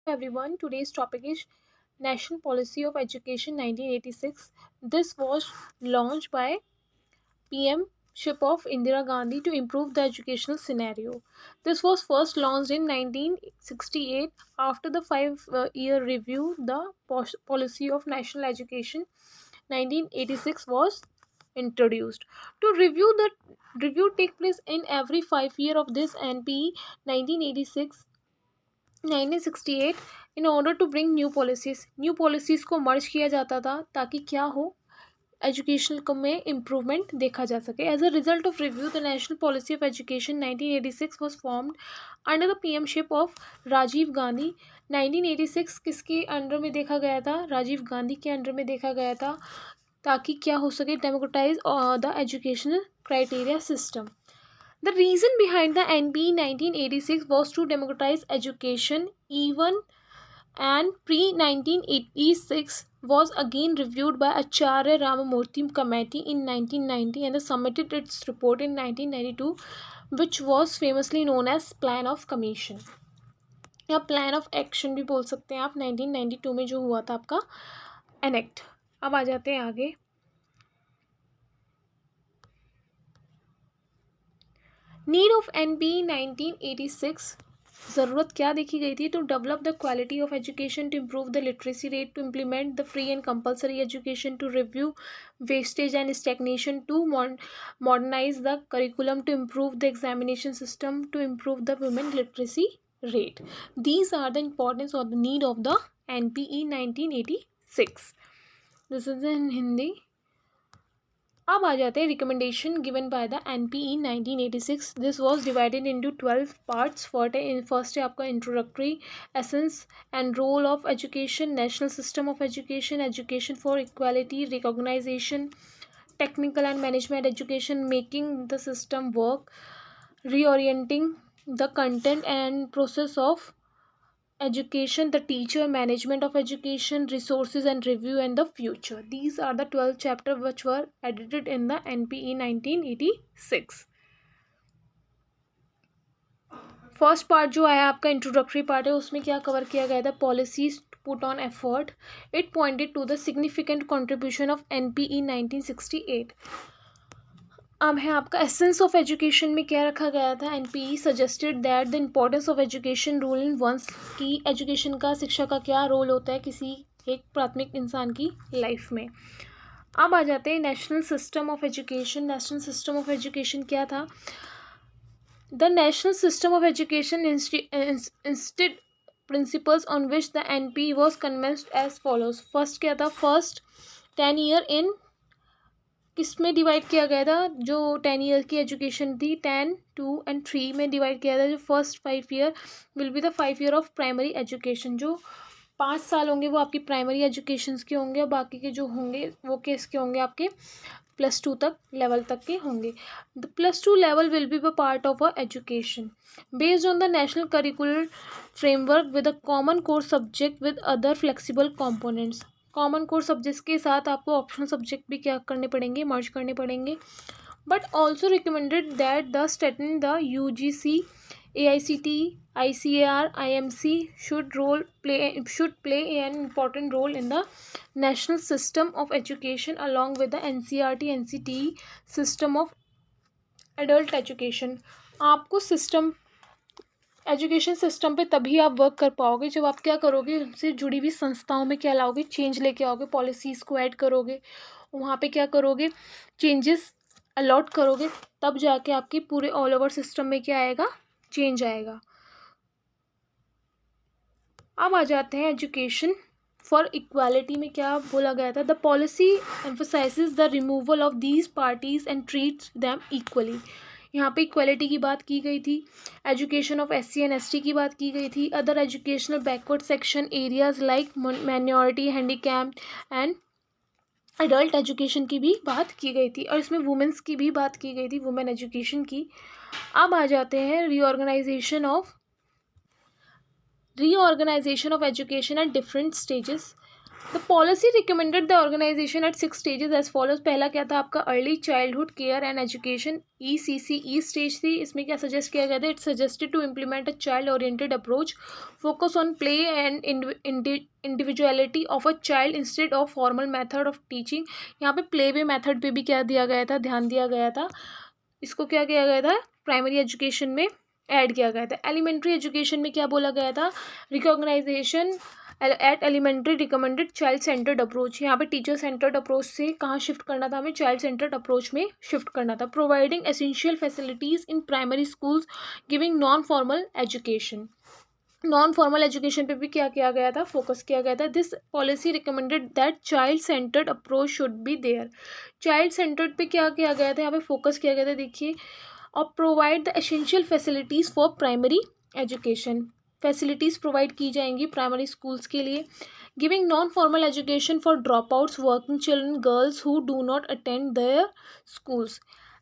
Everyone, today's topic is National Policy of Education 1986. This was launched by PM ship of Indira Gandhi to improve the educational scenario. This was first launched in 1968 after the 5-year review. The policy of national education 1986 was introduced. To review take place in every 5 year of this NPE 1986 1968 in order to bring new policies को merge किया जाता था ताकि क्या हो education को में improvement देखा जा सके. As a result of review the National Policy of Education 1986 was formed under the PMship of Rajiv Gandhi. 1986 किसके अंडर में देखा गया था? राजीव गांधी के अंडर में देखा गया था ताकि क्या हो सके democratise the educational criteria system. The reason behind the NPE 1986 was to democratize education. Even and pre-1986 was again reviewed by Acharya Ramamurthy Committee in 1990 and submitted its report in 1992, which was famously known as Plan of Commission या plan of action भी बोल सकते हैं आप. 1992 में जो हुआ था आपका एनेक्ट. अब आ जाते हैं आगे. Need of NPE 1986. ज़रूरत क्या देखी गई थी? To develop the quality of education, to improve the literacy rate, to implement the free and compulsory education, to review wastage and stagnation, to modernise the curriculum, to improve the examination system, to improve the women literacy rate. These are the importance or the need of the NPE 1986. This is in Hindi. अब आ जाते हैं recommendation given by the NPE 1986. This was divided into 12 parts. First है आपका introductory, essence and role of education, national system of education, education for equality, recognisation, technical and management education, making the system work, reorienting the content and process of education, the teacher, management of education, resources and review, and the future. These are the 12 chapters which were edited in the NPE 1986. First part जो आया आपका introductory part है, उसमें क्या cover किया गया था? Policies put on effort. It pointed to the significant contribution of NPE 1968. अब है आपका एसेंस ऑफ एजुकेशन में क्या रखा गया था? NPE suggested that the importance of education role in one's की एजुकेशन का, शिक्षा का क्या रोल होता है किसी एक प्राथमिक इंसान की लाइफ में. अब आ जाते हैं national system of education. National system of education क्या था? The national system of education instead principles on which the NPE was convinced as follows. First क्या था? फर्स्ट 10 ईयर इन किस में डिवाइड किया गया था? जो 10 ईयर की एजुकेशन थी 10, 2 एंड 3 में डिवाइड किया था. जो first 5 year will be the 5 year of primary education. जो 5 साल होंगे वो आपकी प्राइमरी एजुकेशन के होंगे और बाकी के जो होंगे वो किसके होंगे? आपके +2 तक लेवल तक के होंगे. The +2 level will be the part of a education based on the national curricular framework with a common course subject with other flexible components. Common course subjects के साथ आपको ऑप्शनल सब्जेक्ट भी क्या करने पड़ेंगे? मर्ज करने पड़ेंगे. But also recommended that the Staten the UGC, AICT, ICAR, IMC should play an important role in the national system of education along with the NCERT, NCTE system of adult education. आपको system education system पे तभी आप work कर पाओगे जब आप क्या करोगे? उनसे जुड़ी हुई संस्थाओं में क्या लाओगे? चेंज लेके आओगे, पॉलिसीज़ को ऐड करोगे, वहाँ पे क्या करोगे? चेंजेस अलॉट करोगे, तब जाके आपकी पूरे ऑल ओवर सिस्टम में क्या आएगा? चेंज आएगा. अब आ जाते हैं एजुकेशन फॉर इक्वालिटी में क्या बोला गया था? The policy emphasises the removal of these parties and treats them equally. यहाँ पे इक्वालिटी की बात की गई थी. Education of SC and ST की बात की गई थी. Other educational backward section areas like minority, handicap and adult education की भी बात की गई थी. और इसमें वुमेंस की भी बात की गई थी, वुमेन एजुकेशन की. अब आ जाते हैं reorganisation of education at different stages. The policy recommended the organisation at 6 stages as follows. पहला क्या था आपका, early childhood care and education, ECCE stage थी। इसमें क्या सजेस्ट किया गया था, it suggested to implement a child oriented approach, focus on play and individuality of a child instead of formal method of teaching. यहाँ पे प्ले वे मेथड पे भी क्या दिया गया था, ध्यान दिया गया था। इसको क्या किया गया था, प्राइमरी एजुकेशन में ऐड किया गया था। एलिमेंट्री एजुकेशन में क्या बोला गया था, recognisation at elementary recommended child centred approach. यहाँ पे टीचर सेंटर्ड अप्रोच से कहाँ शिफ्ट करना था, हमें चाइल्ड सेंटर्ड अप्रोच में शिफ्ट करना था। Providing essential facilities in primary schools, giving non formal education. Non formal education पे भी क्या किया गया था, फोकस किया गया था। This policy recommended that child centred approach should be there. Child centered पे क्या किया गया था, यहाँ पे फोकस किया गया था, देखिए, और provide the essential facilities for primary education. Facilities provide की जाएंगी प्राइमरी स्कूल्स के लिए। Giving non formal education for drop outs, working children, girls who do not attend there schools,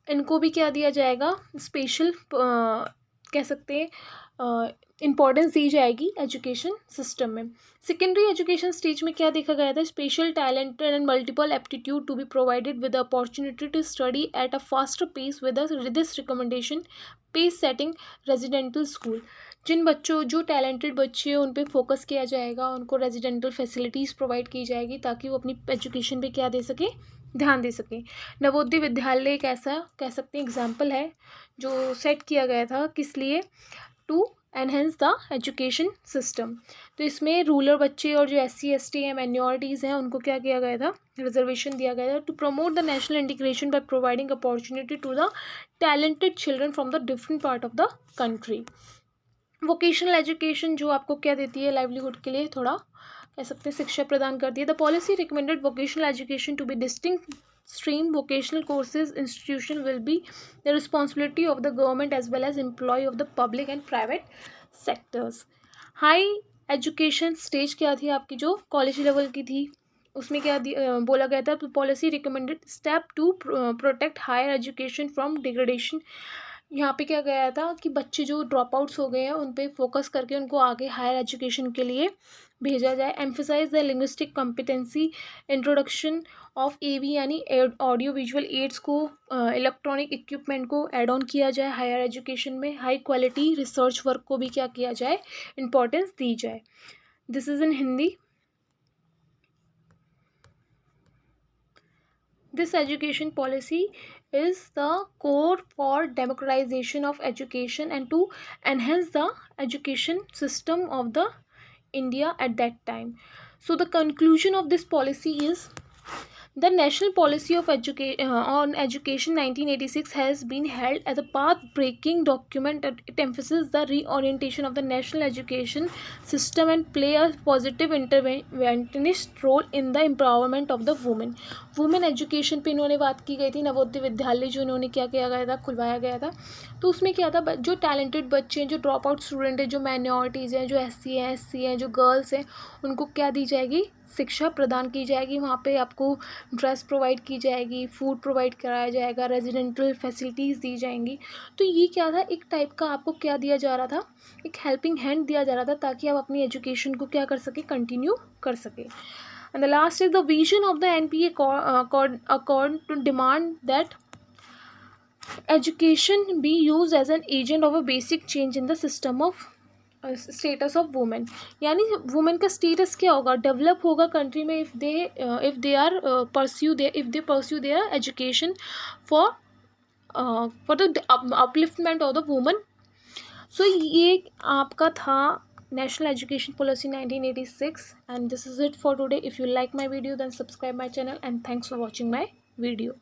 इनको भी क्या दिया जाएगा, स्पेशल कह सकते हैं इम्पॉर्टेंस दी जाएगी एजुकेशन सिस्टम में। सेकेंडरी एजुकेशन स्टेज में क्या देखा गया था, special talented and multiple aptitude to be provided with opportunity to study at a faster pace with this recommendation pace setting residential school. जिन बच्चों, जो टैलेंटेड बच्चे हैं उन पे फोकस किया जाएगा, उनको रेजिडेंटल फैसिलिटीज़ प्रोवाइड की जाएगी ताकि वो अपनी एजुकेशन पे क्या दे सकें, ध्यान दे सकें। नवोदय विद्यालय एक ऐसा कह सकते हैं एग्जाम्पल है जो सेट किया गया था, किस लिए, to enhance the education system. तो इसमें रूरल बच्चे और जो SC ST हैं, माइनॉरिटीज़ हैं, उनको क्या किया गया था, रिजर्वेशन दिया गया था। To promote the national integration by providing opportunity to the talented children from the different part of the country. Vocational education जो आपको क्या देती है, लाइवलीहुड के लिए थोड़ा कह सकते हैं शिक्षा प्रदान करती है। The policy recommended vocational education to be distinct stream vocational courses institution will be the responsibility of the government as well as employee of the public and private sectors. High education stage क्या थी आपकी, जो college level की थी, उसमें क्या बोला गया था, policy recommended step to protect higher education from degradation. यहाँ पे क्या गया था कि बच्चे जो ड्रॉप आउट्स हो गए हैं उन पे फोकस करके उनको आगे हायर एजुकेशन के लिए भेजा जाए। Emphasize the linguistic competency, introduction of AV यानी ऑडियो विजुअल एड्स को, इलेक्ट्रॉनिक इक्विपमेंट को ऐड ऑन किया जाए हायर एजुकेशन में। हाई क्वालिटी रिसर्च वर्क को भी क्या किया जाए, इम्पोर्टेंस दी जाए। This is in Hindi. This education policy is the core for democratization of education and to enhance the education system of the India at that time. So the conclusion of this policy is the National Policy of on Education 1986 has been held as a path-breaking document. It emphasizes the reorientation of the national education system and play a positive interventionist role in the empowerment of the women. Women education पे इन्होंने बात की गई थी, नवोदय विद्यालय जो इन्होंने क्या किया गया था, खुलवाया गया था। तो उसमें क्या था, जो टैलेंटेड बच्चे हैं, जो ड्रॉप आउट स्टूडेंट हैं, जो माइनॉरिटीज़ हैं, जो SC हैं, SC हैं, जो गर्ल्स हैं, उनको क्या दी जाएगी, शिक्षा प्रदान की जाएगी। वहाँ पे आपको ड्रेस प्रोवाइड की जाएगी, फूड प्रोवाइड कराया जाएगा, रेजिडेंटल फैसिलिटीज़ दी जाएंगी। तो ये क्या था, एक टाइप का आपको क्या दिया जा रहा था, एक हेल्पिंग हैंड दिया जा रहा था ताकि आप अपनी एजुकेशन को क्या कर सके, कंटिन्यू कर सके। And the last is the vision of the NPA accord to demand that education be used as an agent of a basic change in the system of status of women. यानी women का status क्या होगा, develop होगा country में if they pursue their education for the upliftment of the woman. So ये आपका था National Education Policy 1986, and this is it for today. If you like my video, then subscribe my channel, and thanks for watching my video.